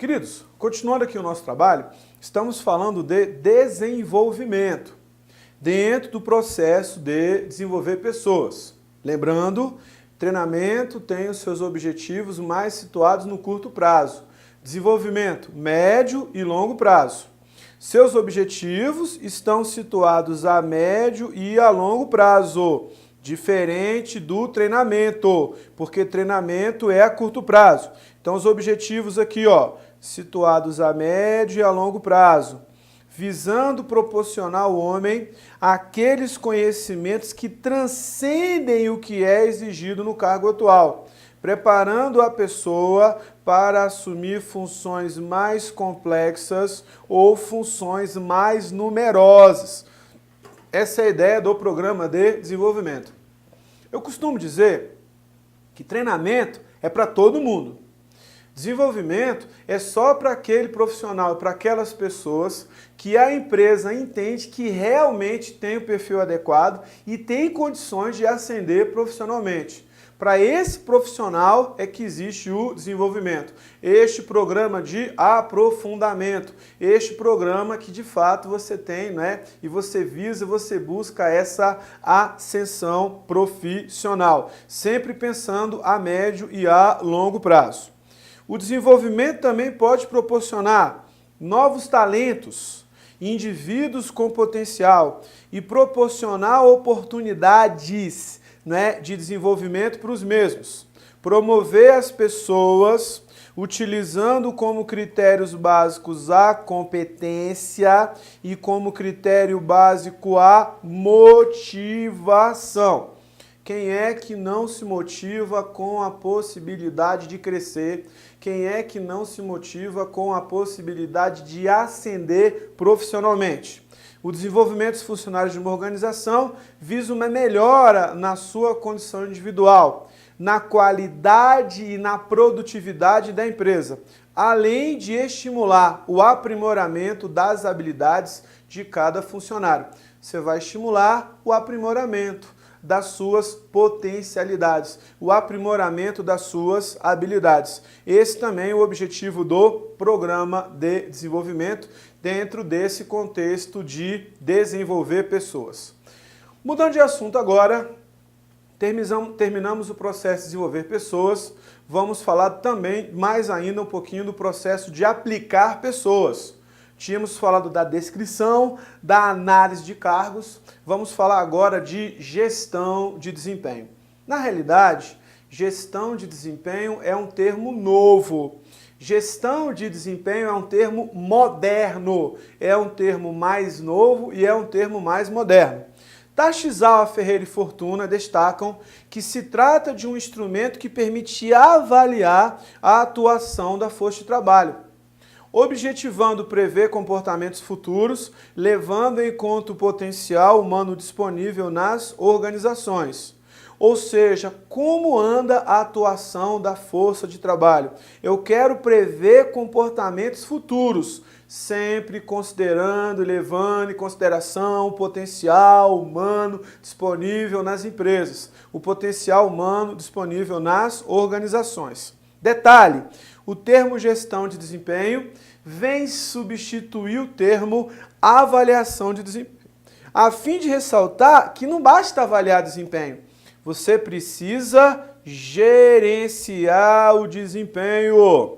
Queridos, continuando aqui o nosso trabalho, estamos falando de desenvolvimento dentro do processo de desenvolver pessoas. Lembrando, treinamento tem os seus objetivos mais situados no curto prazo. Desenvolvimento, médio e longo prazo. Seus objetivos estão situados a médio e a longo prazo, diferente do treinamento, porque treinamento é a curto prazo. Então os objetivos aqui, ó, situados a médio e a longo prazo, visando proporcionar ao homem aqueles conhecimentos que transcendem o que é exigido no cargo atual, preparando a pessoa para assumir funções mais complexas ou funções mais numerosas. Essa é a ideia do programa de desenvolvimento. Eu costumo dizer que treinamento é para todo mundo. Desenvolvimento é só para aquele profissional, para aquelas pessoas que a empresa entende que realmente tem o perfil adequado e tem condições de ascender profissionalmente. Para esse profissional é que existe o desenvolvimento, este programa de aprofundamento, este programa que de fato você tem, né? E você visa, você busca essa ascensão profissional, sempre pensando a médio e a longo prazo. O desenvolvimento também pode proporcionar novos talentos, indivíduos com potencial e proporcionar oportunidades, né, de desenvolvimento para os mesmos. Promover as pessoas utilizando como critérios básicos a competência e como critério básico a motivação. Quem é que não se motiva com a possibilidade de crescer? Quem é que não se motiva com a possibilidade de ascender profissionalmente? O desenvolvimento dos funcionários de uma organização visa uma melhora na sua condição individual, na qualidade e na produtividade da empresa, além de estimular o aprimoramento das habilidades de cada funcionário. Você vai estimular o aprimoramento das suas potencialidades, o aprimoramento das suas habilidades. Esse também é o objetivo do programa de desenvolvimento dentro desse contexto de desenvolver pessoas. Mudando de assunto agora, terminamos o processo de desenvolver pessoas, vamos falar também mais ainda um pouquinho do processo de aplicar pessoas. Tínhamos falado da descrição, da análise de cargos, vamos falar agora de gestão de desempenho. Na realidade, gestão de desempenho é um termo novo. Gestão de desempenho é um termo moderno, é um termo mais novo e é um termo mais moderno. Tachizawa, Ferreira e Fortuna destacam que se trata de um instrumento que permite avaliar a atuação da força de trabalho, objetivando prever comportamentos futuros, levando em conta o potencial humano disponível nas organizações. Ou seja, como anda a atuação da força de trabalho? Eu quero prever comportamentos futuros, sempre considerando e levando em consideração o potencial humano disponível nas empresas, o potencial humano disponível nas organizações. Detalhe, o termo gestão de desempenho vem substituir o termo avaliação de desempenho, a fim de ressaltar que não basta avaliar desempenho, você precisa gerenciar o desempenho,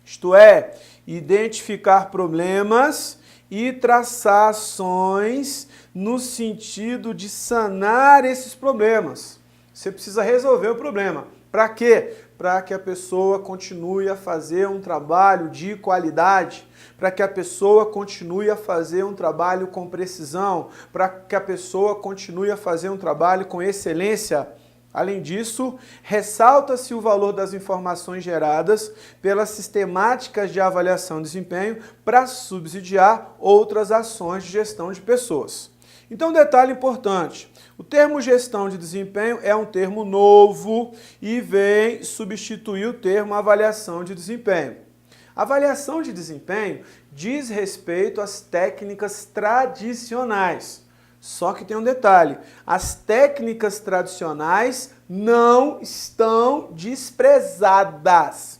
isto é, identificar problemas e traçar ações no sentido de sanar esses problemas. Você precisa resolver o problema. Para quê? Para que a pessoa continue a fazer um trabalho de qualidade, para que a pessoa continue a fazer um trabalho com precisão, para que a pessoa continue a fazer um trabalho com excelência. Além disso, ressalta-se o valor das informações geradas pelas sistemáticas de avaliação de desempenho para subsidiar outras ações de gestão de pessoas. Então, detalhe importante, o termo gestão de desempenho é um termo novo e vem substituir o termo avaliação de desempenho. Avaliação de desempenho diz respeito às técnicas tradicionais. Só que tem um detalhe, as técnicas tradicionais não estão desprezadas.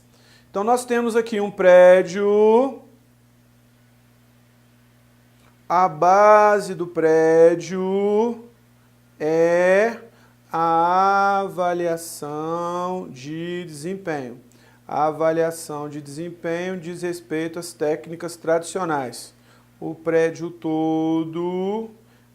Então, nós temos aqui um prédio, a base do prédio é a avaliação de desempenho. A avaliação de desempenho diz respeito às técnicas tradicionais. O prédio todo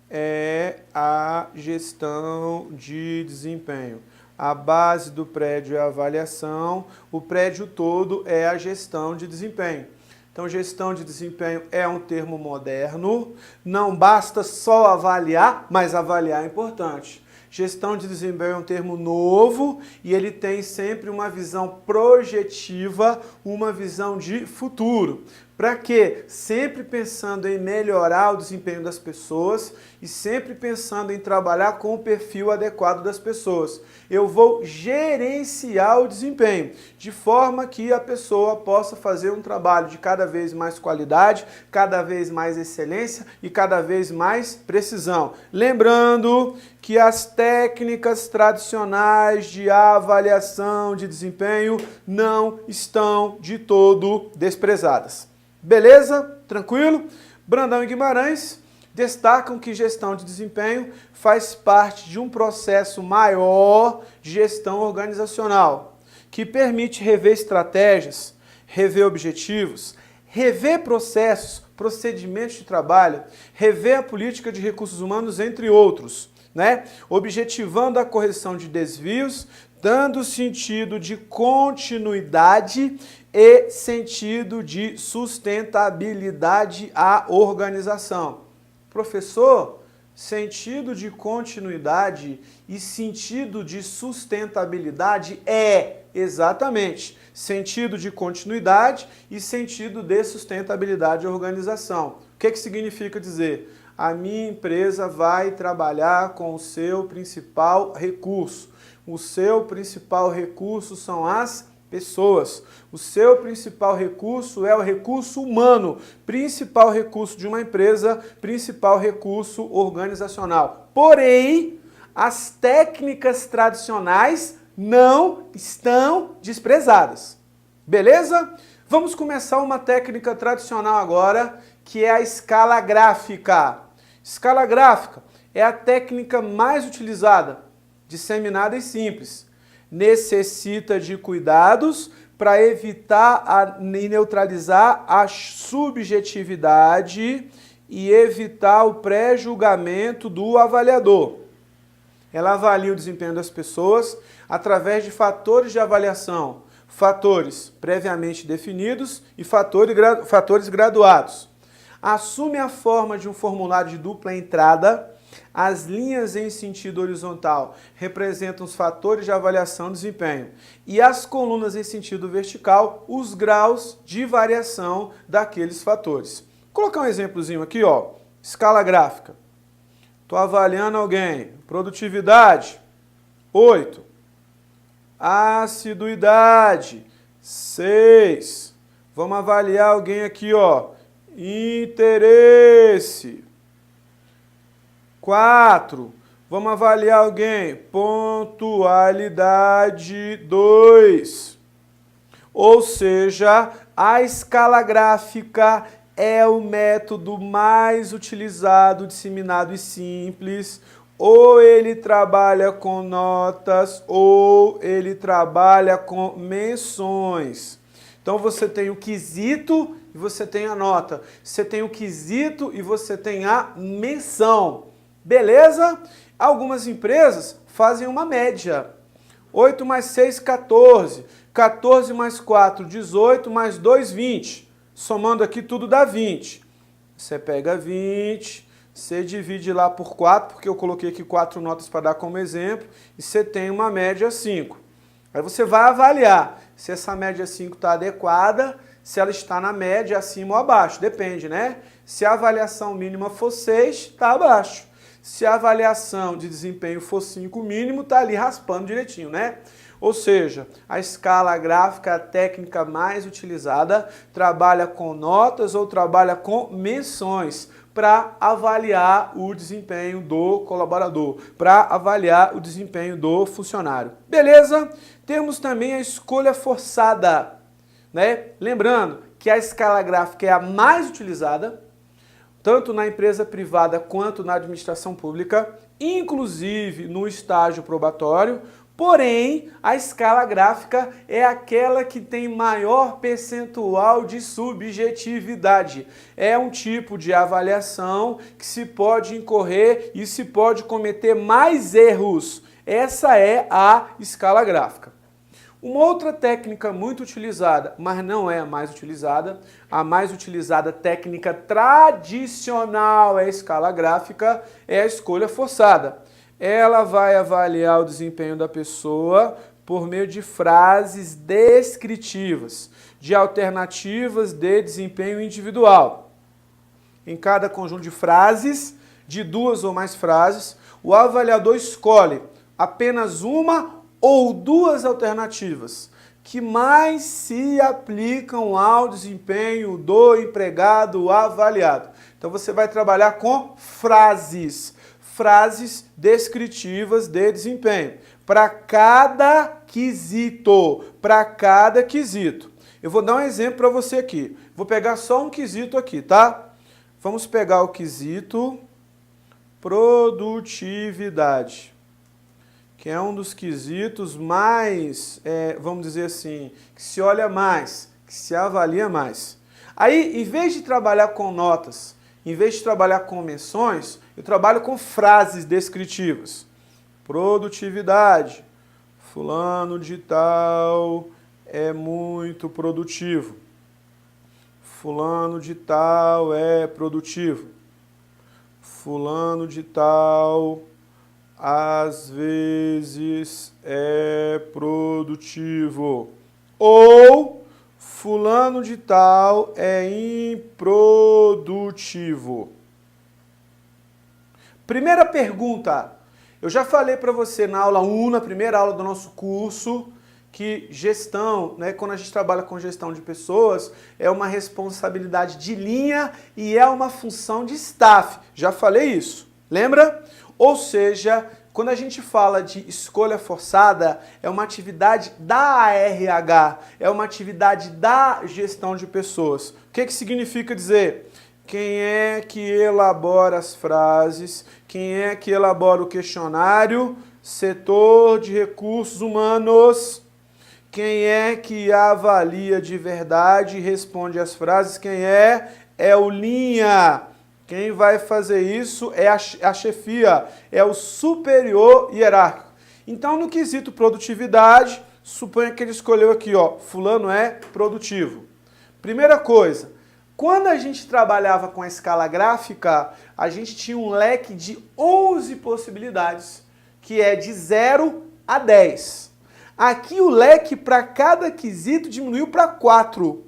é a gestão de desempenho. A base do prédio é a avaliação, o prédio todo é a gestão de desempenho. Então, gestão de desempenho é um termo moderno, não basta só avaliar, mas avaliar é importante. Gestão de desempenho é um termo novo e ele tem sempre uma visão projetiva, uma visão de futuro. Para quê? Sempre pensando em melhorar o desempenho das pessoas e sempre pensando em trabalhar com o perfil adequado das pessoas. Eu vou gerenciar o desempenho, de forma que a pessoa possa fazer um trabalho de cada vez mais qualidade, cada vez mais excelência e cada vez mais precisão. Lembrando que as técnicas tradicionais de avaliação de desempenho não estão de todo desprezadas. Beleza? Tranquilo? Brandão e Guimarães destacam que gestão de desempenho faz parte de um processo maior de gestão organizacional, que permite rever estratégias, rever objetivos, rever processos, procedimentos de trabalho, rever a política de recursos humanos, entre outros, né? Objetivando a correção de desvios, dando sentido de continuidade e sentido de sustentabilidade à organização. Professor, sentido de continuidade e sentido de sustentabilidade é exatamente sentido de continuidade e sentido de sustentabilidade à organização. O que significa dizer? A minha empresa vai trabalhar com o seu principal recurso. O seu principal recurso são as pessoas. O seu principal recurso é o recurso humano, principal recurso de uma empresa, principal recurso organizacional. Porém, as técnicas tradicionais não estão desprezadas. Beleza? Vamos começar uma técnica tradicional agora, que é a escala gráfica. Escala gráfica é a técnica mais utilizada, disseminada e simples. Necessita de cuidados para evitar e neutralizar a subjetividade e evitar o pré-julgamento do avaliador. Ela avalia o desempenho das pessoas através de fatores de avaliação, fatores previamente definidos e fatores graduados. Assume a forma de um formulário de dupla entrada. As linhas em sentido horizontal representam os fatores de avaliação de desempenho e as colunas em sentido vertical, os graus de variação daqueles fatores. Vou colocar um exemplozinho aqui, ó. Escala gráfica. Estou avaliando alguém. Produtividade, 8. Assiduidade, 6. Vamos avaliar alguém aqui, ó. Interesse, 4. Vamos avaliar alguém. Pontualidade, 2. Ou seja, a escala gráfica é o método mais utilizado, disseminado e simples. Ou ele trabalha com notas, ou ele trabalha com menções. Então você tem o quesito e você tem a nota. Você tem o quesito e você tem a menção. Beleza? Algumas empresas fazem uma média. 8 mais 6, 14. 14 mais 4, 18, mais 2, 20. Somando aqui tudo dá 20. Você pega 20, você divide lá por 4, porque eu coloquei aqui 4 notas para dar como exemplo, e você tem uma média 5. Aí você vai avaliar se essa média 5 está adequada, se ela está na média acima ou abaixo, depende, né? Se a avaliação mínima for 6, está abaixo. Se a avaliação de desempenho for 5 mínimo, está ali raspando direitinho, né? Ou seja, a escala gráfica é a técnica mais utilizada, trabalha com notas ou trabalha com menções para avaliar o desempenho do colaborador, para avaliar o desempenho do funcionário. Beleza? Temos também a escolha forçada. né? Lembrando que a escala gráfica é a mais utilizada, tanto na empresa privada quanto na administração pública, inclusive no estágio probatório. Porém, a escala gráfica é aquela que tem maior percentual de subjetividade. É um tipo de avaliação que se pode incorrer e se pode cometer mais erros. Essa é a escala gráfica. Uma outra técnica muito utilizada, mas não é a mais utilizada técnica tradicional é a escala gráfica, é a escolha forçada. Ela vai avaliar o desempenho da pessoa por meio de frases descritivas, de alternativas de desempenho individual. Em cada conjunto de frases, de 2 ou mais frases, o avaliador escolhe apenas uma ou 2 alternativas que mais se aplicam ao desempenho do empregado avaliado. Então você vai trabalhar com frases descritivas de desempenho para cada quesito, Eu vou dar um exemplo para você aqui. Vou pegar só um quesito aqui, tá? Vamos pegar o quesito produtividade, que é um dos quesitos mais, vamos dizer assim, que se olha mais, que se avalia mais. Aí, em vez de trabalhar com notas, em vez de trabalhar com menções, eu trabalho com frases descritivas. Produtividade. Fulano de tal é muito produtivo. Fulano de tal é produtivo. Fulano de tal às vezes é produtivo. Ou fulano de tal é improdutivo. Primeira pergunta. Eu já falei para você na aula 1, na primeira aula do nosso curso, que gestão, né, quando a gente trabalha com gestão de pessoas, é uma responsabilidade de linha e é uma função de staff. Já falei isso, lembra? Ou seja, quando a gente fala de escolha forçada, é uma atividade da RH, é uma atividade da gestão de pessoas. O que significa dizer? Quem é que elabora as frases? Quem é que elabora o questionário? Setor de recursos humanos. Quem é que avalia de verdade e responde as frases? Quem é? É o linha. Quem vai fazer isso é a chefia, é o superior hierárquico. Então, no quesito produtividade, suponha que ele escolheu aqui, ó, fulano é produtivo. Primeira coisa, quando a gente trabalhava com a escala gráfica, a gente tinha um leque de 11 possibilidades, que é de 0 a 10. Aqui o leque para cada quesito diminuiu para 4.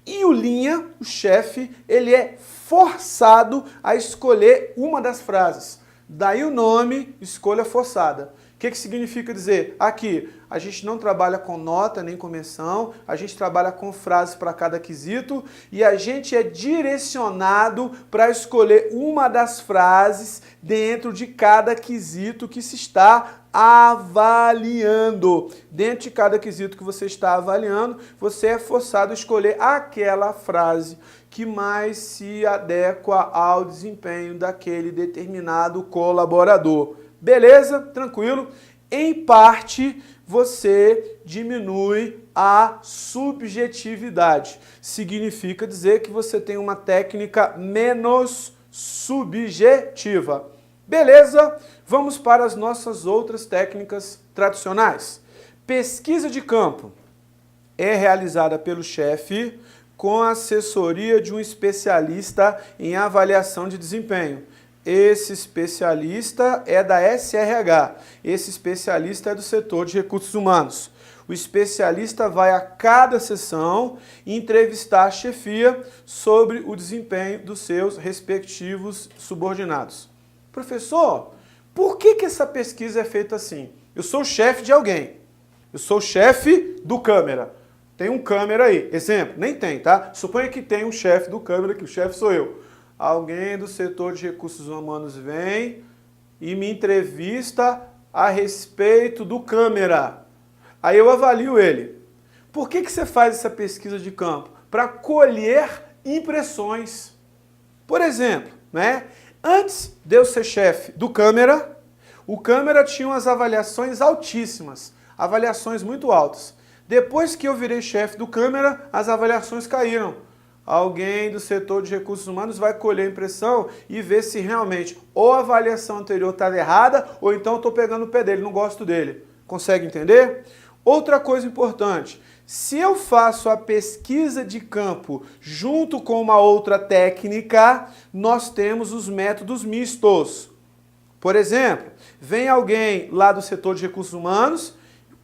E o linha, o chefe, ele é forçado a escolher uma das frases. Daí o nome, escolha forçada. O que significa dizer? Aqui, a gente não trabalha com nota nem com menção, a gente trabalha com frases para cada quesito e a gente é direcionado para escolher uma das frases dentro de cada quesito que se está avaliando. Dentro de cada quesito que você está avaliando, você é forçado a escolher aquela frase que mais se adequa ao desempenho daquele determinado colaborador. Beleza? Tranquilo? Em parte, você diminui a subjetividade. Significa dizer que você tem uma técnica menos subjetiva. Beleza? Vamos para as nossas outras técnicas tradicionais. Pesquisa de campo é realizada pelo chefe com a assessoria de um especialista em avaliação de desempenho. Esse especialista é da SRH, esse especialista é do setor de recursos humanos. O especialista vai a cada sessão entrevistar a chefia sobre o desempenho dos seus respectivos subordinados. Professor, por que essa pesquisa é feita assim? Eu sou o chefe de alguém, eu sou o chefe do câmera. Tem um câmera aí, exemplo, nem tem, tá? Suponha que tem um chefe do câmera, que o chefe sou eu. Alguém do setor de recursos humanos vem e me entrevista a respeito do câmera. Aí eu avalio ele. Por que você faz essa pesquisa de campo? Para colher impressões. Por exemplo, né? Antes de eu ser chefe do câmera, o câmera tinha umas avaliações altíssimas, avaliações muito altas. Depois que eu virei chefe do câmera, as avaliações caíram. Alguém do setor de recursos humanos vai colher a impressão e ver se realmente ou a avaliação anterior estava errada ou então eu estou pegando o pé dele, não gosto dele. Consegue entender? Outra coisa importante, se eu faço a pesquisa de campo junto com uma outra técnica, nós temos os métodos mistos. Por exemplo, vem alguém lá do setor de recursos humanos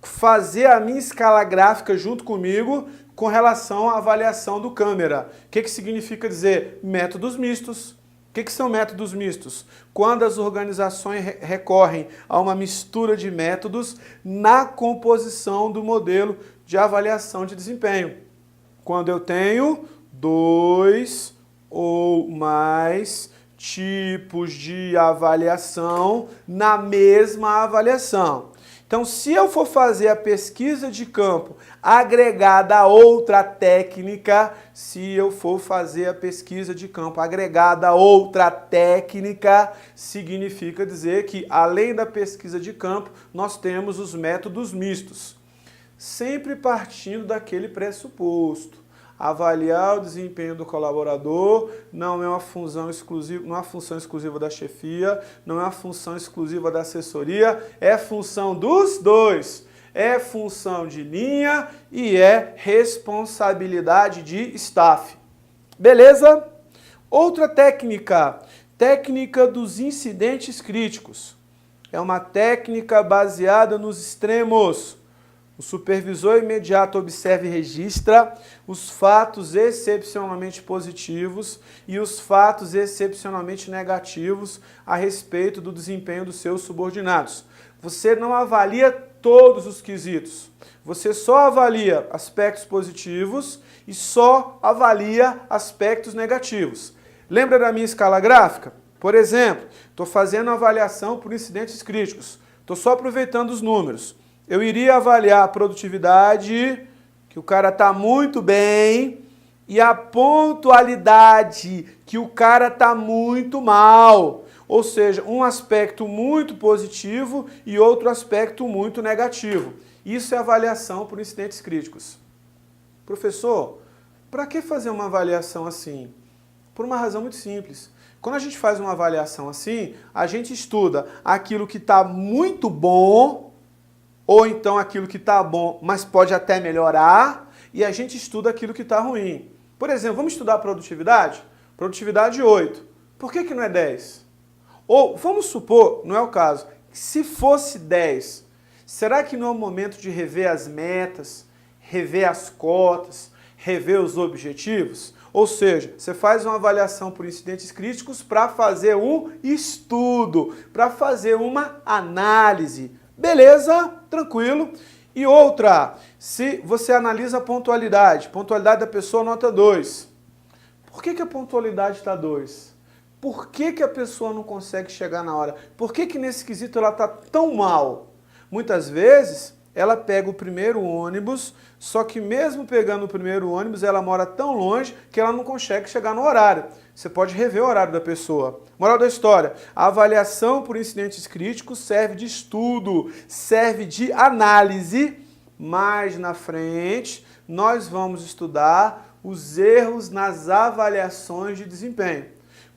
fazer a minha escala gráfica junto comigo com relação à avaliação do câmera. O que significa dizer? Métodos mistos. O que são métodos mistos? Quando as organizações recorrem a uma mistura de métodos na composição do modelo de avaliação de desempenho. Quando eu tenho 2 ou mais tipos de avaliação na mesma avaliação. Então, se eu for fazer a pesquisa de campo agregada a outra técnica, significa dizer que, além da pesquisa de campo, nós temos os métodos mistos. Sempre partindo daquele pressuposto. Avaliar o desempenho do colaborador não é uma função exclusiva da chefia, não é uma função exclusiva da assessoria, é função dos dois. É função de linha e é responsabilidade de staff. Beleza? Outra técnica, técnica dos incidentes críticos. É uma técnica baseada nos extremos. O supervisor imediato observa e registra os fatos excepcionalmente positivos e os fatos excepcionalmente negativos a respeito do desempenho dos seus subordinados. Você não avalia todos os quesitos. Você só avalia aspectos positivos e só avalia aspectos negativos. Lembra da minha escala gráfica? Por exemplo, estou fazendo avaliação por incidentes críticos. Estou só aproveitando os números. Eu iria avaliar a produtividade, que o cara está muito bem, e a pontualidade, que o cara está muito mal. Ou seja, um aspecto muito positivo e outro aspecto muito negativo. Isso é avaliação por incidentes críticos. Professor, para que fazer uma avaliação assim? Por uma razão muito simples. Quando a gente faz uma avaliação assim, a gente estuda aquilo que está muito bom, ou então aquilo que está bom, mas pode até melhorar, e a gente estuda aquilo que está ruim. Por exemplo, vamos estudar a produtividade? Produtividade 8. Por que não é 10? Ou, vamos supor, não é o caso, se fosse 10, será que não é o momento de rever as metas, rever as cotas, rever os objetivos? Ou seja, você faz uma avaliação por incidentes críticos para fazer um estudo, para fazer uma análise. Beleza? Tranquilo. E outra, se você analisa a pontualidade da pessoa nota 2. Por que a pontualidade está 2? Por que a pessoa não consegue chegar na hora? Por que nesse quesito ela está tão mal? Muitas vezes ela pega o primeiro ônibus, só que mesmo pegando o primeiro ônibus, ela mora tão longe que ela não consegue chegar no horário. Você pode rever o horário da pessoa. Moral da história, a avaliação por incidentes críticos serve de estudo, serve de análise. Mais na frente, nós vamos estudar os erros nas avaliações de desempenho.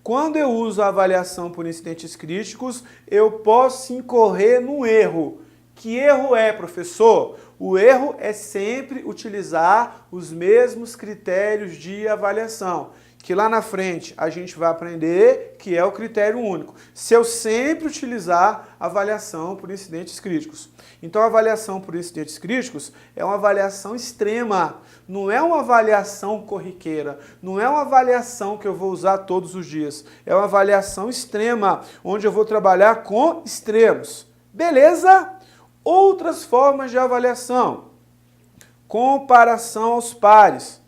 Quando eu uso a avaliação por incidentes críticos, eu posso incorrer no erro. Que erro é, professor? O erro é sempre utilizar os mesmos critérios de avaliação, que lá na frente a gente vai aprender que é o critério único. Se eu sempre utilizar a avaliação por incidentes críticos. Então a avaliação por incidentes críticos é uma avaliação extrema, não é uma avaliação corriqueira, não é uma avaliação que eu vou usar todos os dias, é uma avaliação extrema, onde eu vou trabalhar com extremos. Beleza? Outras formas de avaliação. Comparação aos pares.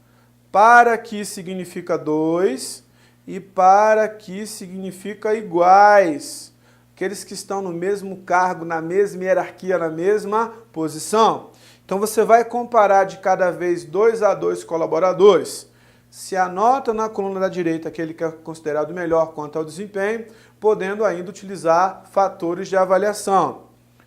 Para que significa 2 e para que significa iguais. Aqueles que estão no mesmo cargo, na mesma hierarquia, na mesma posição. Então você vai comparar de cada vez 2 a 2 colaboradores. Se anota na coluna da direita aquele que é considerado melhor quanto ao desempenho, podendo ainda utilizar fatores de avaliação.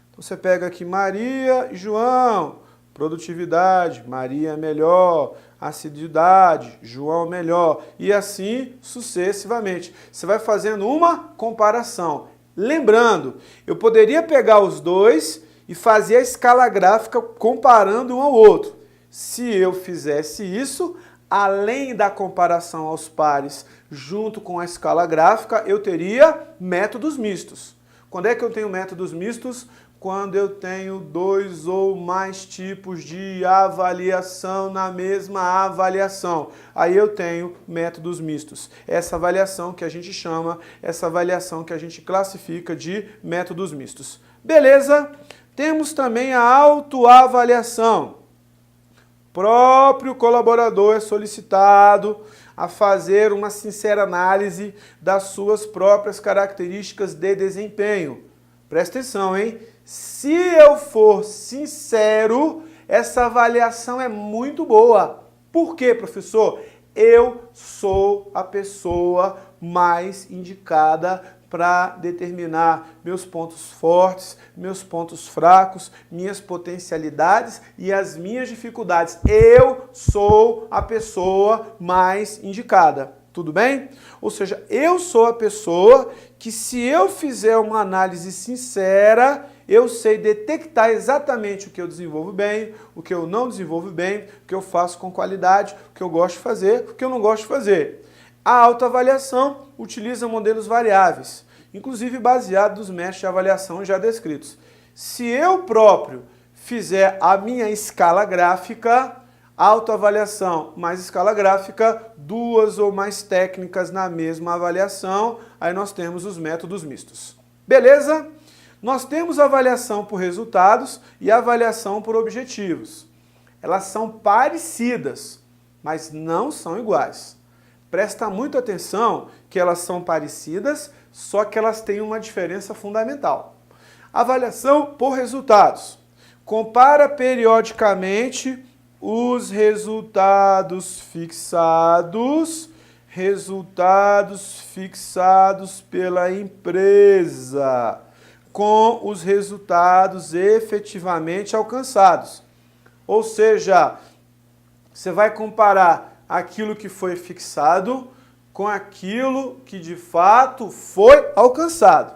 Então você pega aqui Maria e João, produtividade, Maria é melhor, assiduidade, João melhor, e assim sucessivamente. Você vai fazendo uma comparação. Lembrando, eu poderia pegar os dois e fazer a escala gráfica comparando um ao outro. Se eu fizesse isso, além da comparação aos pares junto com a escala gráfica, eu teria métodos mistos. Quando é que eu tenho métodos mistos? Quando eu tenho 2 ou mais tipos de avaliação na mesma avaliação. Aí eu tenho métodos mistos. Essa avaliação que a gente chama, essa avaliação que a gente classifica de métodos mistos. Beleza? Temos também a autoavaliação. O próprio colaborador é solicitado a fazer uma sincera análise das suas próprias características de desempenho. Presta atenção, hein? Se eu for sincero, essa avaliação é muito boa. Por quê, professor? Eu sou a pessoa mais indicada para determinar meus pontos fortes, meus pontos fracos, minhas potencialidades e as minhas dificuldades. Eu sou a pessoa mais indicada. Tudo bem? Ou seja, eu sou a pessoa que, se eu fizer uma análise sincera, eu sei detectar exatamente o que eu desenvolvo bem, o que eu não desenvolvo bem, o que eu faço com qualidade, o que eu gosto de fazer, o que eu não gosto de fazer. A autoavaliação utiliza modelos variáveis, inclusive baseado nos métodos de avaliação já descritos. Se eu próprio fizer a minha escala gráfica, autoavaliação mais escala gráfica, 2 ou mais técnicas na mesma avaliação, aí nós temos os métodos mistos. Beleza? Nós temos a avaliação por resultados e a avaliação por objetivos. Elas são parecidas, mas não são iguais. Presta muita atenção que elas são parecidas, só que elas têm uma diferença fundamental. Avaliação por resultados. Compara periodicamente os resultados fixados pela empresa com os resultados efetivamente alcançados. Ou seja, você vai comparar aquilo que foi fixado com aquilo que de fato foi alcançado.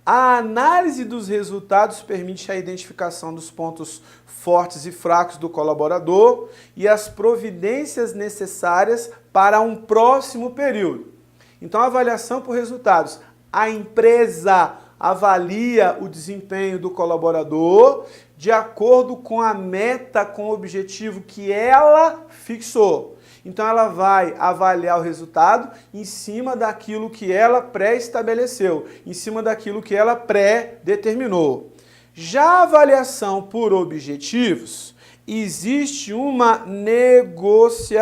A análise dos resultados permite a identificação dos pontos fortes e fracos do colaborador e as providências necessárias para um próximo período. Então, a avaliação por resultados. A empresa avalia o desempenho do colaborador de acordo com a meta, com o objetivo que ela fixou. Então ela vai avaliar o resultado em cima daquilo que ela pré-estabeleceu, em cima daquilo que ela pré-determinou. Já a avaliação por objetivos, existe uma negociação.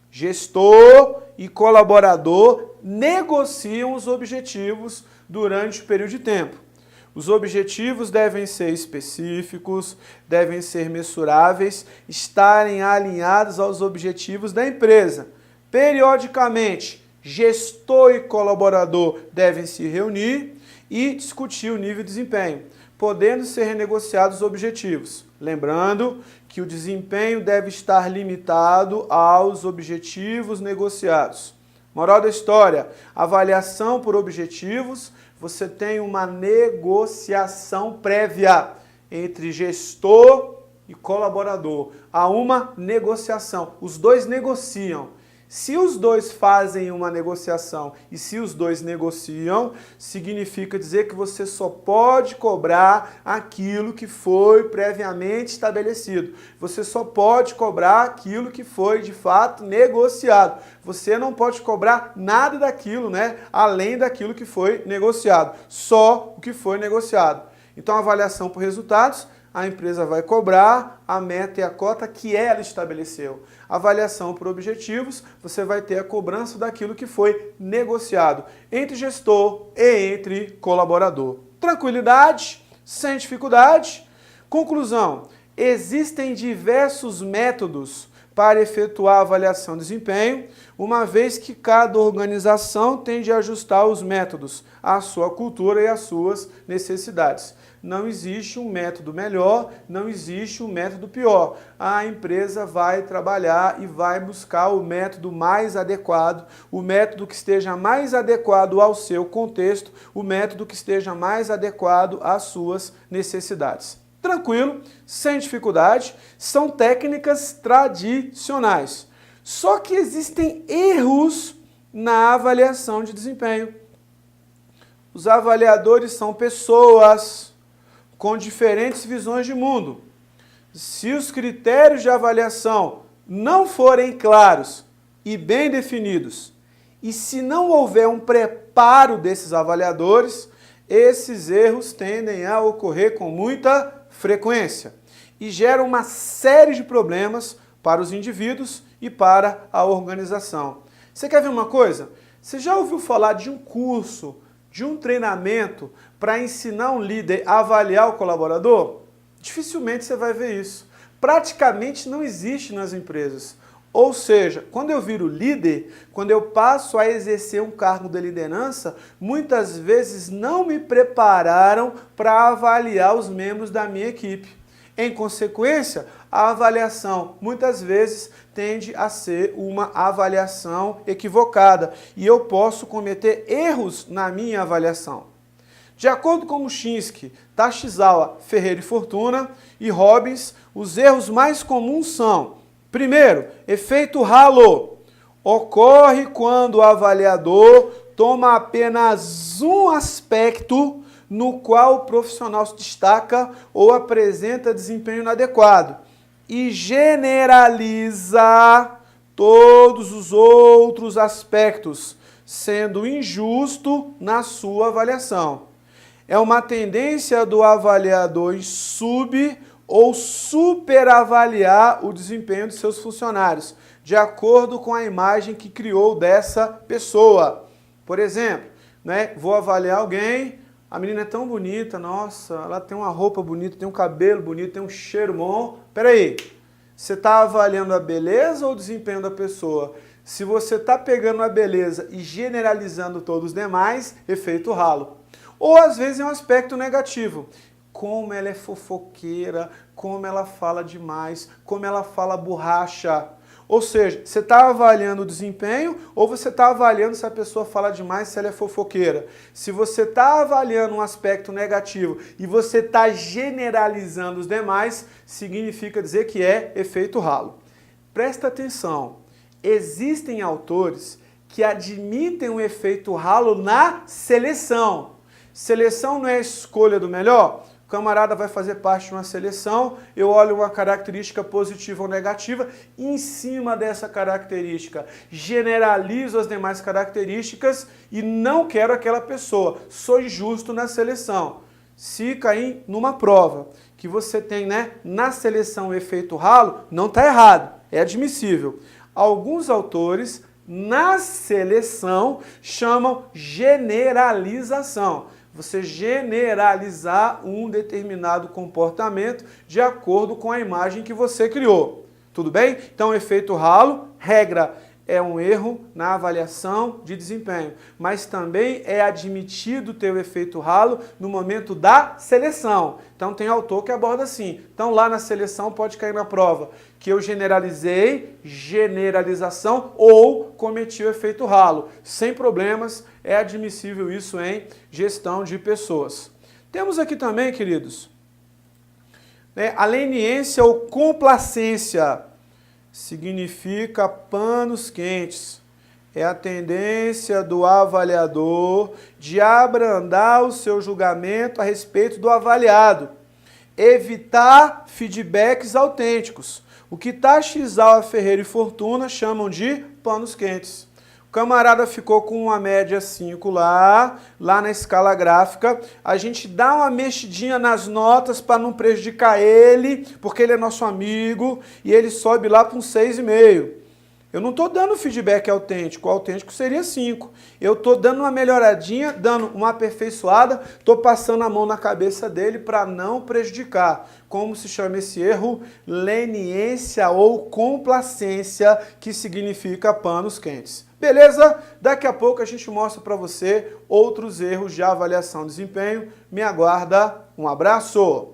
Gestor e colaborador negociam os objetivos durante o período de tempo. Os objetivos devem ser específicos, devem ser mensuráveis, estarem alinhados aos objetivos da empresa. Periodicamente, gestor e colaborador devem se reunir e discutir o nível de desempenho, podendo ser renegociados os objetivos. Lembrando que o desempenho deve estar limitado aos objetivos negociados. Moral da história, avaliação por objetivos, você tem uma negociação prévia entre gestor e colaborador. Há uma negociação, os dois negociam. Se os dois fazem uma negociação e se os dois negociam, significa dizer que você só pode cobrar aquilo que foi previamente estabelecido. Você só pode cobrar aquilo que foi de fato negociado. Você não pode cobrar nada daquilo, né, além daquilo que foi negociado. Só o que foi negociado. Então, a avaliação por resultados, a empresa vai cobrar a meta e a cota que ela estabeleceu. Avaliação por objetivos, você vai ter a cobrança daquilo que foi negociado entre gestor e entre colaborador. Tranquilidade, sem dificuldade. Conclusão, Existem diversos métodos para efetuar a avaliação de desempenho, uma vez que cada organização tende a ajustar os métodos à sua cultura e às suas necessidades. Não existe um método melhor, não existe um método pior. A empresa vai trabalhar e vai buscar o método mais adequado, o método que esteja mais adequado ao seu contexto, o método que esteja mais adequado às suas necessidades. Tranquilo, sem dificuldade, são técnicas tradicionais. Só que existem erros na avaliação de desempenho. Os avaliadores são pessoas com diferentes visões de mundo. Se os critérios de avaliação não forem claros e bem definidos, e se não houver um preparo desses avaliadores, esses erros tendem a ocorrer com muita frequência e geram uma série de problemas para os indivíduos e para a organização. Você quer ver uma coisa? Você já ouviu falar de um curso, de um treinamento para ensinar um líder a avaliar o colaborador? Dificilmente você vai ver isso. Praticamente não existe nas empresas. Ou seja, quando eu viro líder, quando eu passo a exercer um cargo de liderança, muitas vezes não me prepararam para avaliar os membros da minha equipe. Em consequência, a avaliação muitas vezes tende a ser uma avaliação equivocada e eu posso cometer erros na minha avaliação. De acordo com Mushinski, Tashizawa, Ferreira e Fortuna e Robbins, os erros mais comuns são: primeiro, efeito halo. Ocorre quando o avaliador toma apenas um aspecto no qual o profissional se destaca ou apresenta desempenho inadequado e generaliza todos os outros aspectos, sendo injusto na sua avaliação. É uma tendência do avaliador em ou superavaliar o desempenho de seus funcionários, de acordo com a imagem que criou dessa pessoa. Por exemplo, vou avaliar alguém, a menina é tão bonita, nossa, ela tem uma roupa bonita, tem um cabelo bonito, tem um cheiro bom. Peraí, você está avaliando a beleza ou o desempenho da pessoa? Se você está pegando a beleza e generalizando todos os demais, efeito halo. Ou às vezes é um aspecto negativo. Como ela é fofoqueira, como ela fala demais, como ela fala borracha. Ou seja, você está avaliando o desempenho ou você está avaliando se a pessoa fala demais, se ela é fofoqueira. Se você está avaliando um aspecto negativo e você está generalizando os demais, significa dizer que é efeito halo. Presta atenção, existem autores que admitem o efeito halo na seleção. Seleção não é a escolha do melhor? O camarada vai fazer parte de uma seleção, eu olho uma característica positiva ou negativa, e em cima dessa característica generalizo as demais características e não quero aquela pessoa, sou injusto na seleção. Se cair numa prova que você tem na seleção o efeito halo, não está errado, é admissível. Alguns autores na seleção chamam generalização. Você generalizar um determinado comportamento de acordo com a imagem que você criou. Tudo bem? Então, efeito halo, regra, é um erro na avaliação de desempenho, mas também é admitido ter o efeito halo no momento da seleção. Então tem autor que aborda assim. Então lá na seleção pode cair na prova que eu generalizei, generalização ou cometi o efeito halo. Sem problemas, é admissível isso em gestão de pessoas. Temos aqui também, queridos, a leniência ou complacência. Significa panos quentes. É a tendência do avaliador de abrandar o seu julgamento a respeito do avaliado. Evitar feedbacks autênticos. O que Tashizawa, Ferreira e Fortuna chamam de panos quentes. O camarada ficou com uma média 5 lá na escala gráfica. A gente dá uma mexidinha nas notas para não prejudicar ele, porque ele é nosso amigo, e ele sobe lá para um 6,5. Eu não estou dando feedback autêntico, o autêntico seria 5. Eu estou dando uma melhoradinha, dando uma aperfeiçoada, estou passando a mão na cabeça dele para não prejudicar. Como se chama esse erro? Leniência ou complacência, que significa panos quentes. Beleza? Daqui a pouco a gente mostra para você outros erros de avaliação de desempenho. Me aguarda. Um abraço!